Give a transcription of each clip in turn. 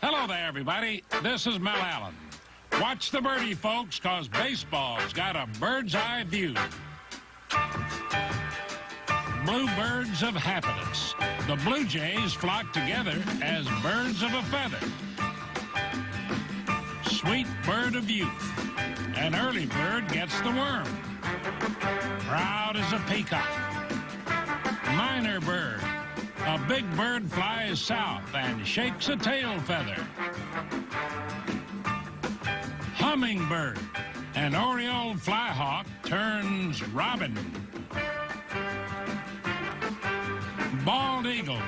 Hello there, everybody. This is Mel Allen. Watch the birdie, folks, because baseball's got a bird's eye view. Bluebirds of happiness. The Blue Jays flock together as birds of a feather. Sweet bird of youth. An early bird gets the worm. Proud as a peacock. Minor bird. A big bird flies south and shakes a tail feather. Hummingbird. An oriole flyhawk turns robin. Bald eagle.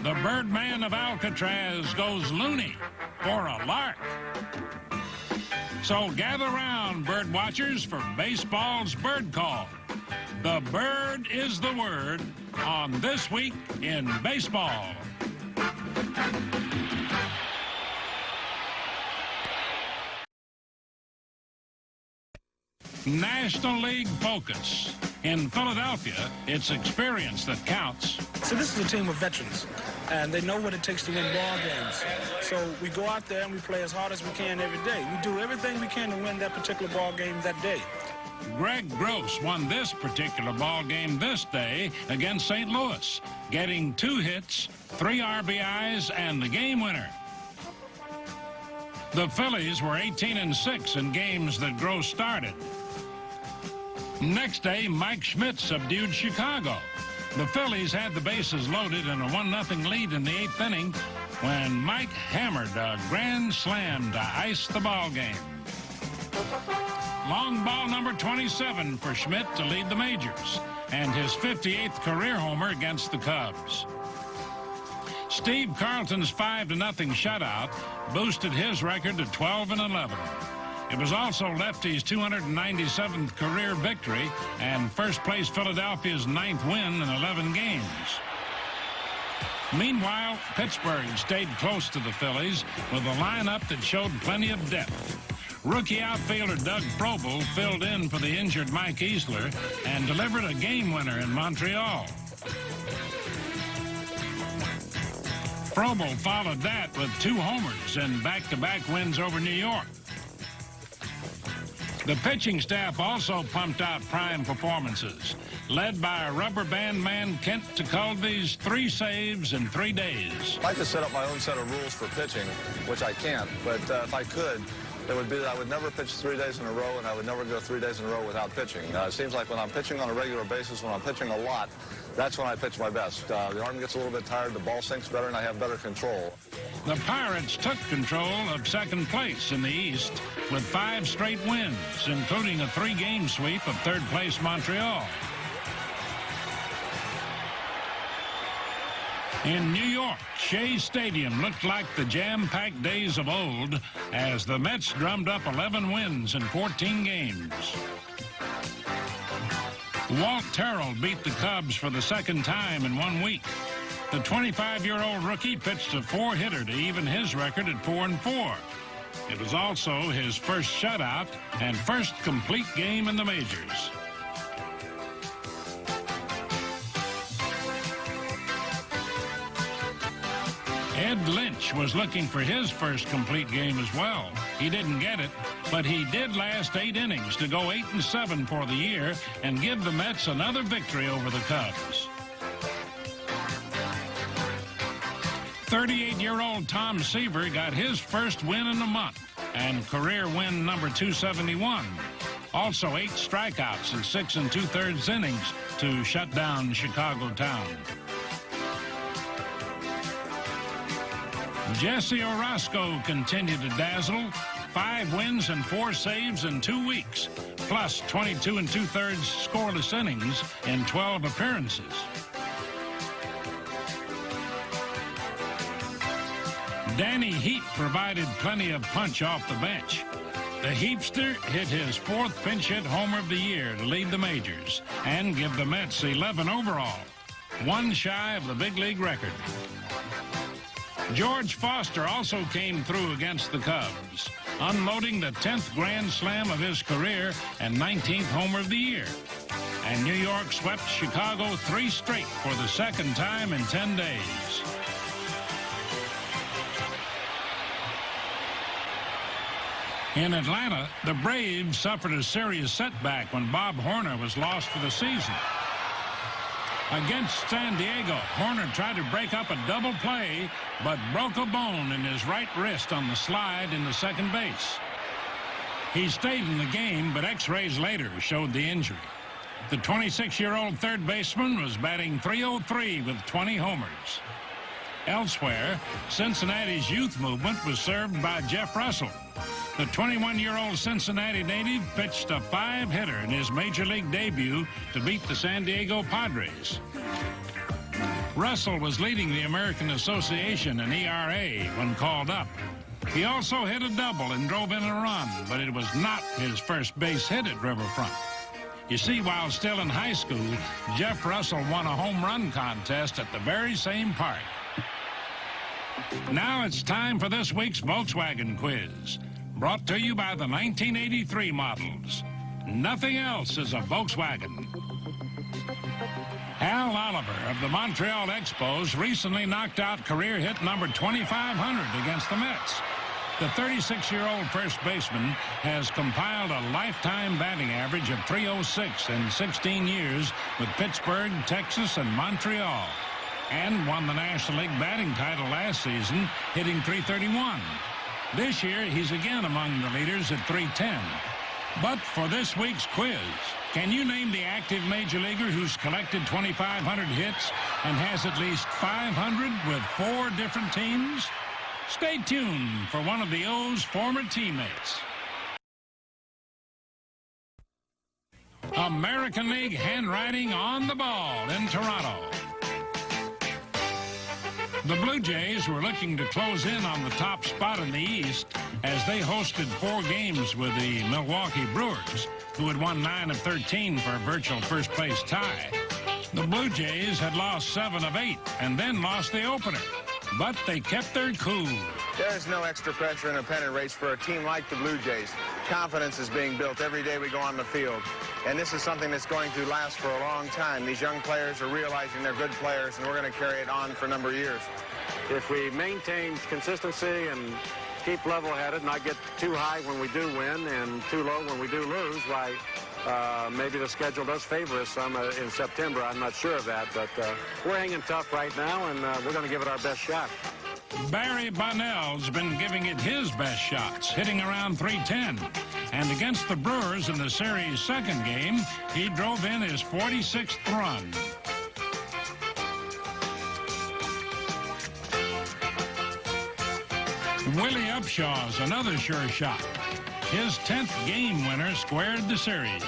The birdman of Alcatraz goes loony for a lark. So gather round, bird watchers, for baseball's bird call. The bird is the word on This Week in Baseball. National League focus. In Philadelphia, it's experience that counts. So this is a team of veterans, and they know what it takes to win ball games. So we go out there and we play as hard as we can every day. We do everything we can to win that particular ball game that day. Greg Gross won this particular ball game this day against St. Louis, getting 2 hits, 3 RBIs, and the game winner. The Phillies were 18-6 in games that Gross started. Next day, Mike Schmidt subdued Chicago. The Phillies had the bases loaded in a 1-0 lead in the 8th inning when Mike hammered a grand slam to ice the ball game. Long ball number 27 for Schmidt to lead the majors, and his 58th career homer against the Cubs. Steve Carlton's 5-0 shutout boosted his record to 12-11. It was also Lefty's 297th career victory and first place Philadelphia's 9th win in 11 games. Meanwhile, Pittsburgh stayed close to the Phillies with a lineup that showed plenty of depth. Rookie outfielder Doug Frobel filled in for the injured Mike Easler and delivered a game winner in Montreal. Frobel followed that with 2 homers and back-to-back wins over New York. The pitching staff also pumped out prime performances, led by a rubber band man Kent Tekulve's 3 saves in 3 days. I'd like to set up my own set of rules for pitching, which I can't, but if I could, it would be that I would never pitch 3 days in a row, and I would never go 3 days in a row without pitching. It seems like when I'm pitching on a regular basis, when I'm pitching a lot, that's when I pitch my best. The arm gets a little bit tired, the ball sinks better, and I have better control. The Pirates took control of second place in the East with 5 straight wins, including a 3-game sweep of third place Montreal. In New York, Shea Stadium looked like the jam-packed days of old as the Mets drummed up 11 wins in 14 games. Walt Terrell beat the Cubs for the 2nd time in 1 week. The 25-year-old rookie pitched a 4-hitter to even his record at 4-4. It was also his first shutout and first complete game in the majors. Ed Lynch was looking for his first complete game as well. He didn't get it, but he did last 8 innings to go 8-7 for the year and give the Mets another victory over the Cubs. 38-year-old Tom Seaver got his first win in a month and career win number 271. Also 8 strikeouts in 6 2/3 innings to shut down Chicago Town. Jesse Orosco continued to dazzle. 5 wins and 4 saves in 2 weeks, plus 22 2/3 scoreless innings in 12 appearances. Danny Heap provided plenty of punch off the bench. The Heapster hit his 4th pinch hit homer of the year to lead the majors and give the Mets 11 overall, 1 shy of the big league record. George Foster also came through against the Cubs, unloading the 10th grand slam of his career and 19th homer of the year. And New York swept Chicago 3 straight for the 2nd time in 10 days. In Atlanta, the Braves suffered a serious setback when Bob Horner was lost for the season. Against San Diego, Horner tried to break up a double play, but broke a bone in his right wrist on the slide into second base. He stayed in the game, but X-rays later showed the injury. The 26-year-old third baseman was batting .303 with 20 homers. Elsewhere, Cincinnati's youth movement was served by Jeff Russell. The 21-year-old Cincinnati native pitched a 5-hitter in his major league debut to beat the San Diego Padres. Russell was leading the American Association in ERA when called up. He also hit a double and drove in a run, but it was not his first base hit at Riverfront. You see, while still in high school, Jeff Russell won a home run contest at the very same park. Now it's time for this week's Volkswagen quiz, brought to you by the 1983 models. Nothing else is a Volkswagen. Al Oliver of the Montreal Expos recently knocked out career hit number 2,500 against the Mets. The 36-year-old first baseman has compiled a lifetime batting average of .306 in 16 years with Pittsburgh, Texas, and Montreal, and won the National League batting title last season, hitting .331. This year, he's again among the leaders at .310. But for this week's quiz, can you name the active major leaguer who's collected 2,500 hits and has at least 500 with 4 different teams? Stay tuned for one of the O's former teammates. American League handwriting on the ball in Toronto. The Blue Jays were looking to close in on the top spot in the East as they hosted 4 games with the Milwaukee Brewers, who had won 9 of 13 for a virtual first-place tie. The Blue Jays had lost 7 of 8 and then lost the opener, but they kept their cool. There is no extra pressure in a pennant race for a team like the Blue Jays. Confidence is being built every day we go on the field, and this is something that's going to last for a long time. These young players are realizing they're good players, and we're going to carry it on for a number of years. If we maintain consistency and keep level-headed, not get too high when we do win and too low when we do lose, why, maybe the schedule does favor us some in September. I'm not sure of that, but we're hanging tough right now, and we're going to give it our best shot. Barry Bonnell's been giving it his best shots, hitting around .310. And against the Brewers in the series' second game, he drove in his 46th run. Willie Upshaw's another sure shot. His 10th game winner squared the series.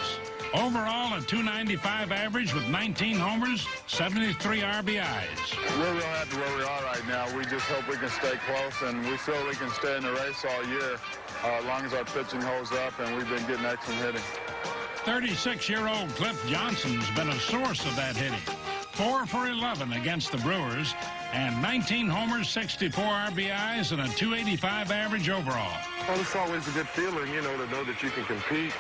Overall, a .295 average with 19 homers, 73 RBIs. We're real happy where we are right now. We just hope we can stay close, and we feel we can stay in the race all year as long as our pitching holds up, and we've been getting excellent hitting. 36-year-old Cliff Johnson's been a source of that hitting. 4 for 11 against the Brewers, and 19 homers, 64 RBIs, and a .285 average overall. Well, it's always a good feeling, you know, to know that you can compete.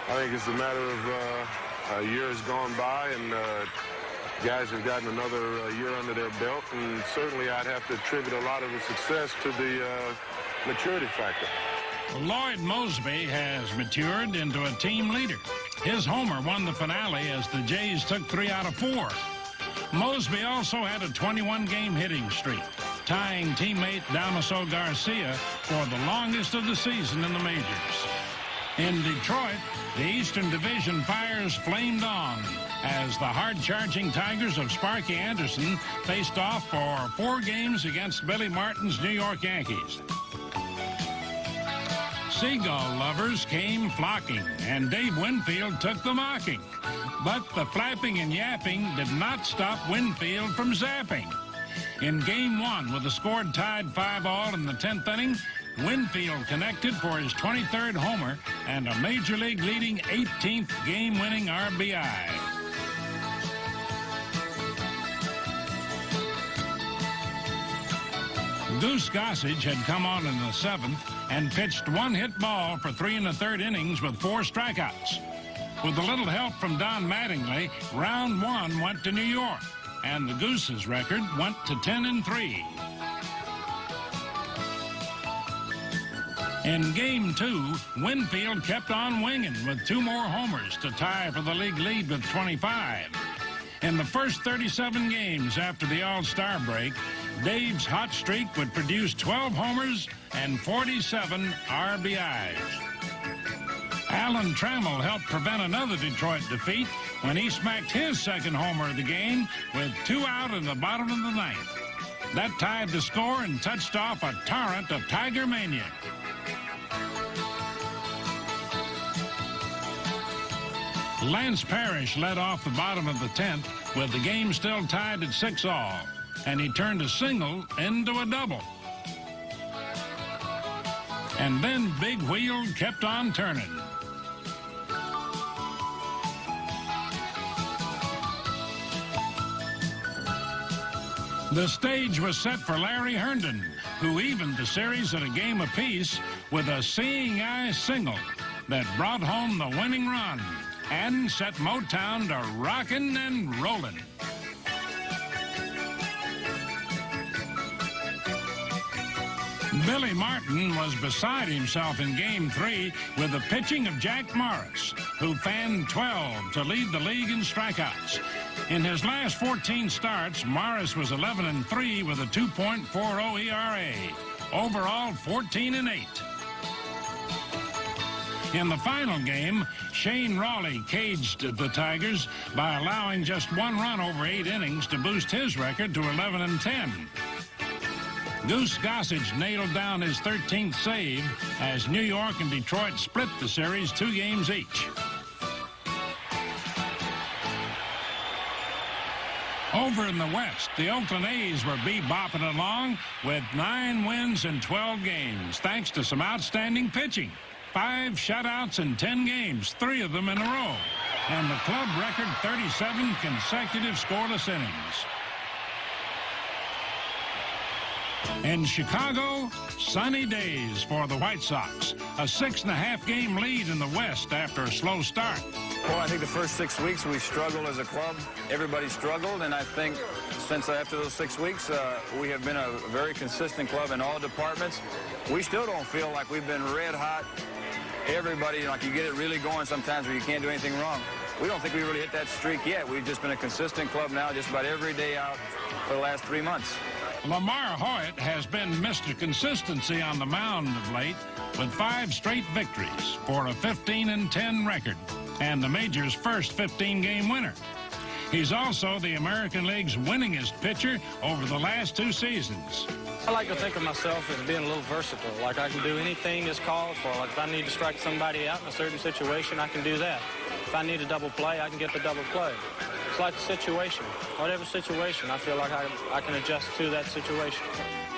I think it's a matter of a year has gone by, and guys have gotten another year under their belt, and certainly I'd have to attribute a lot of the success to the maturity factor. Lloyd Moseby has matured into a team leader. His homer won the finale as the Jays took 3 out of 4. Moseby also had a 21-game hitting streak, tying teammate Damaso Garcia for the longest of the season in the majors. In Detroit, the Eastern Division fires flamed on as the hard-charging Tigers of Sparky Anderson faced off for 4 games against Billy Martin's New York Yankees. Seagull lovers came flocking, and Dave Winfield took the mocking. But the flapping and yapping did not stop Winfield from zapping. In Game 1, with the score tied 5-all in the 10th inning, Winfield connected for his 23rd homer and a Major League leading 18th game-winning RBI. Goose Gossage had come on in the 7th and pitched 1-hit ball for 3 1/3 innings with 4 strikeouts. With a little help from Don Mattingly, round 1 went to New York, and the Goose's record went to 10-3. In Game 2, Winfield kept on winging with 2 more homers to tie for the league lead with 25. In the first 37 games after the All-Star break, Dave's hot streak would produce 12 homers and 47 RBIs. Alan Trammell helped prevent another Detroit defeat when he smacked his second homer of the game with 2 out in the bottom of the 9th. That tied the score and touched off a torrent of Tiger Mania. Lance Parrish led off the bottom of the 10th with the game still tied at 6-all, and he turned a single into a double. And then Big Wheel kept on turning. The stage was set for Larry Herndon, who evened the series at a game apiece with a seeing eye single that brought home the winning run and set Motown to rockin' and rollin'. Billy Martin was beside himself in Game 3 with the pitching of Jack Morris, who fanned 12 to lead the league in strikeouts. In his last 14 starts, Morris was 11-3 with a 2.40 ERA. Overall, 14-8. In the final game, Shane Rawley caged the Tigers by allowing just 1 run over 8 innings to boost his record to 11-10. Goose Gossage nailed down his 13th save as New York and Detroit split the series 2 games each. Over in the West, the Oakland A's were bebopping along with 9 wins in 12 games, thanks to some outstanding pitching. 5 shutouts in 10 games, 3 of them in a row, and the club record 37 consecutive scoreless innings. In Chicago, sunny days for the White Sox. A 6.5-game lead in the West after a slow start. Well, I think the first 6 weeks we struggled as a club. Everybody struggled, and I think since after those 6 weeks, we have been a very consistent club in all departments. We still don't feel like we've been red hot. Everybody, like, you get it really going sometimes where you can't do anything wrong. We don't think we really hit that streak yet. We've just been a consistent club now just about every day out for the last 3 months. Lamar Hoyt has been Mr. Consistency on the mound of late with 5 straight victories for a 15-10 record and the Major's first 15-game winner. He's also the American League's winningest pitcher over the last 2 seasons. I like to think of myself as being a little versatile. Like, I can do anything that's called for. Like, if I need to strike somebody out in a certain situation, I can do that. If I need a double play, I can get the double play. It's like the situation. Whatever situation, I feel like I can adjust to that situation.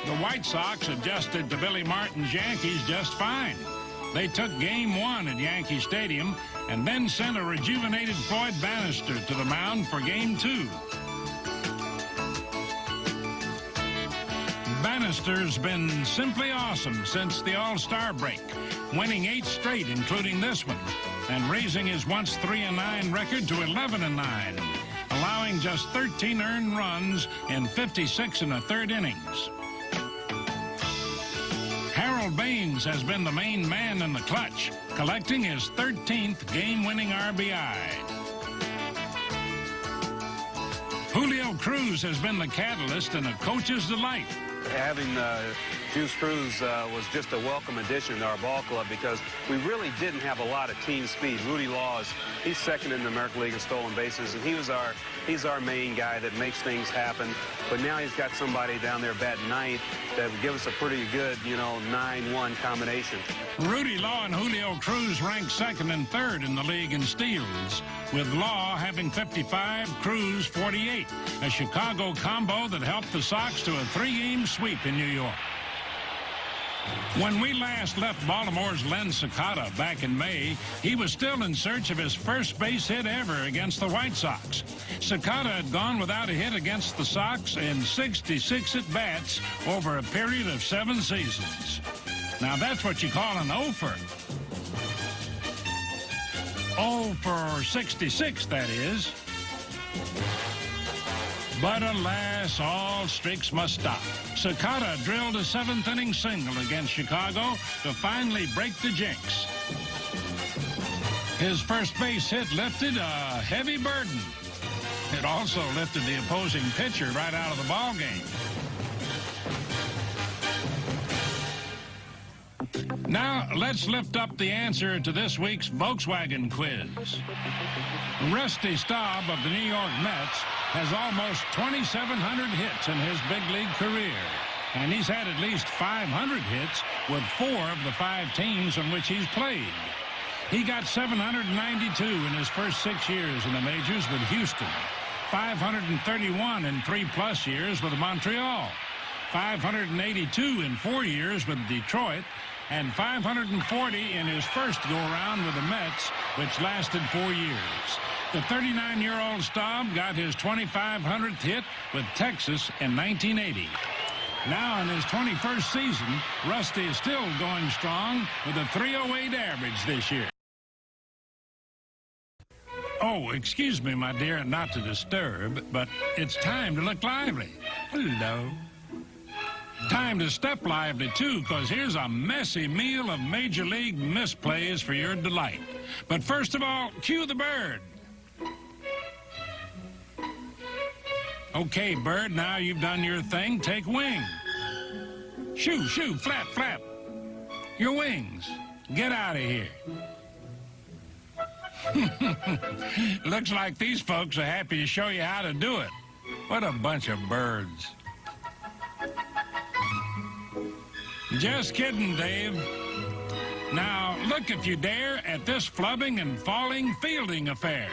The White Sox adjusted to Billy Martin's Yankees just fine. They took Game 1 at Yankee Stadium and then sent a rejuvenated Floyd Bannister to the mound for Game 2. Bannister's been simply awesome since the All-Star break, winning 8 straight, including this one, and raising his once 3-9 record to 11-9, allowing just 13 earned runs in 56 1/3 innings. Harold Baines has been the main man in the clutch, collecting his 13th game-winning RBI. Julio Cruz has been the catalyst and a coach's delight. Having Juice Cruz was just a welcome addition to our ball club because we really didn't have a lot of team speed. Rudy Laws, he's second in the American League in stolen bases, and he's our main guy that makes things happen. But now he's got somebody down there batting 9th that would give us a pretty good, 9-1 combination. Rudy Law and Julio Cruz ranked 2nd and 3rd in the league in steals, with Law having 55, Cruz 48, a Chicago combo that helped the Sox to a 3-game sweep in New York. When we last left Baltimore's Len Secada back in May, he was still in search of his first base hit ever against the White Sox. Secada had gone without a hit against the Sox in 66 at-bats over a period of 7 seasons. Now that's what you call an O-fer. 0 for 66, that is. But alas, all streaks must stop. Sakata drilled a 7th-inning single against Chicago to finally break the jinx. His first base hit lifted a heavy burden. It also lifted the opposing pitcher right out of the ball game. Now, let's lift up the answer to this week's Volkswagen quiz. Rusty Staub of the New York Mets has almost 2,700 hits in his big league career, and he's had at least 500 hits with 4 of the 5 teams on which he's played. He got 792 in his first 6 years in the majors with Houston, 531 in 3+ years with Montreal, 582 in 4 years with Detroit, and 540 in his first go-around with the Mets, which lasted 4 years. The 39-year-old Staub got his 2,500th hit with Texas in 1980. Now in his 21st season, Rusty is still going strong with a 308 average this year. Oh, excuse me, my dear, not to disturb, but it's time to look lively. Hello. Time to step lively, too, because here's a messy meal of Major League misplays for your delight. But first of all, cue the bird. Okay, bird, now you've done your thing. Take wing. Shoo, shoo, flap, flap. Your wings. Get out of here. Looks like these folks are happy to show you how to do it. What a bunch of birds. Just kidding, Dave. Now, look if you dare at this flubbing and falling fielding affair.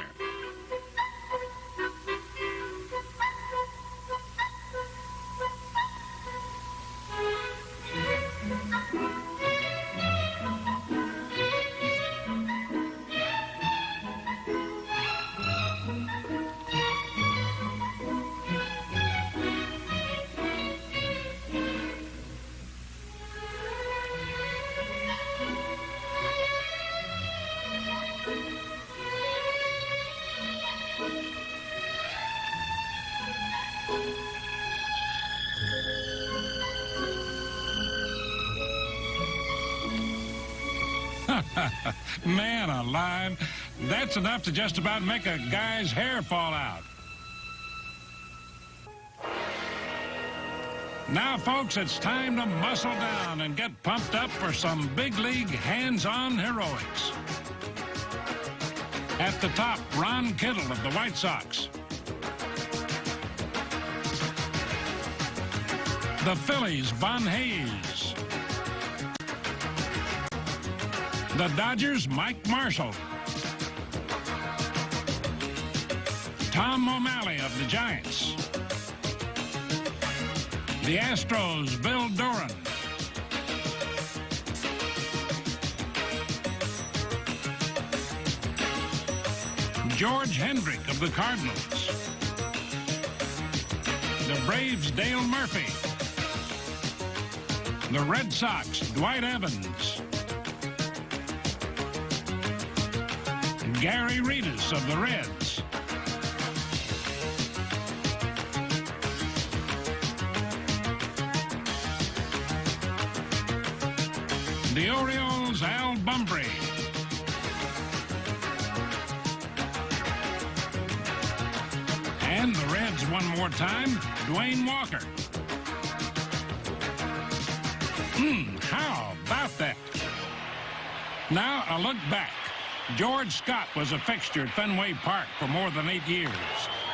Man alive, that's enough to just about make a guy's hair fall out. Now, folks, it's time to muscle down and get pumped up for some big league hands-on heroics. At the top, Ron Kittle of the White Sox. The Phillies, Von Hayes. The Dodgers, Mike Marshall. Tom O'Malley of the Giants. The Astros, Bill Doran. George Hendrick of the Cardinals. The Braves, Dale Murphy. The Red Sox, Dwight Evans. Gary Reedus of the Reds. The Orioles, Al Bumbry. And the Reds one more time, Dwayne Walker. How about that? Now a look back. George Scott was a fixture at Fenway Park for more than 8 years.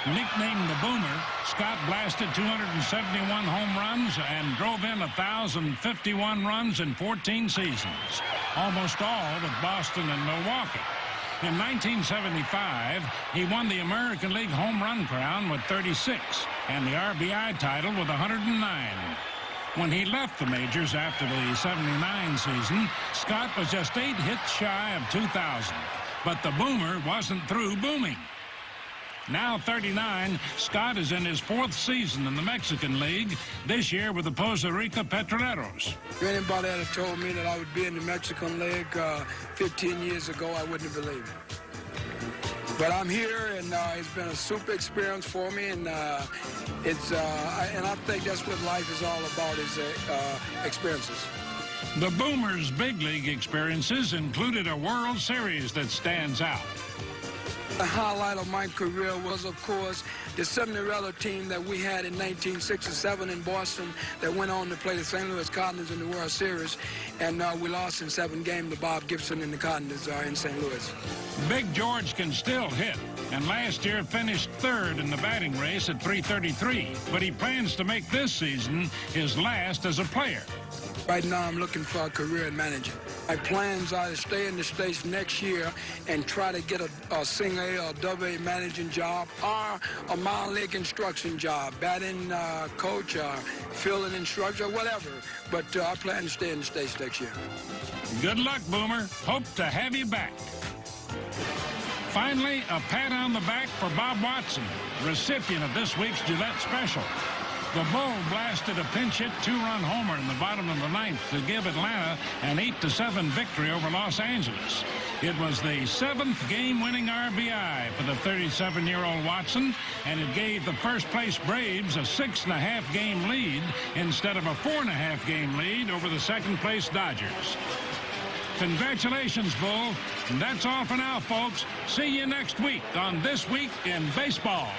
Nicknamed the Boomer, Scott blasted 271 home runs and drove in 1,051 runs in 14 seasons, almost all with Boston and Milwaukee. In 1975, he won the American League home run crown with 36 and the RBI title with 109. When he left the majors after the 79 season, Scott was just 8 hits shy of 2,000. But the Boomer wasn't through booming. Now 39, Scott is in his 4th season in the Mexican League, this year with the Poza Rica Petroleros. If anybody had told me that I would be in the Mexican League 15 years ago, I wouldn't have believed it. But I'm here, and it's been a super experience for me, and I think that's what life is all about, is experiences. The Boomers' big league experiences included a World Series that stands out. The highlight of my career was, of course, the 70-Rella team that we had in 1967 in Boston that went on to play the St. Louis Cardinals in the World Series, and we lost in 7 games to Bob Gibson and the Cardinals in St. Louis. Big George can still hit, and last year finished 3rd in the batting race at .333, but he plans to make this season his last as a player. Right now, I'm looking for a career in managing. My plans are to stay in the States next year and try to get a single A or double A managing job, or a minor league instruction job, batting coach or fielding instructor, whatever. But I plan to stay in the States next year. Good luck, Boomer. Hope to have you back. Finally, a pat on the back for Bob Watson, recipient of this week's Gillette Special. The Bull blasted a pinch-hit 2-run homer in the bottom of the 9th to give Atlanta an 8-7 victory over Los Angeles. It was the 7th game-winning RBI for the 37-year-old Watson, and it gave the first-place Braves a 6.5-game lead instead of a 4.5-game lead over the second-place Dodgers. Congratulations, Bull. And that's all for now, folks. See you next week on This Week in Baseball.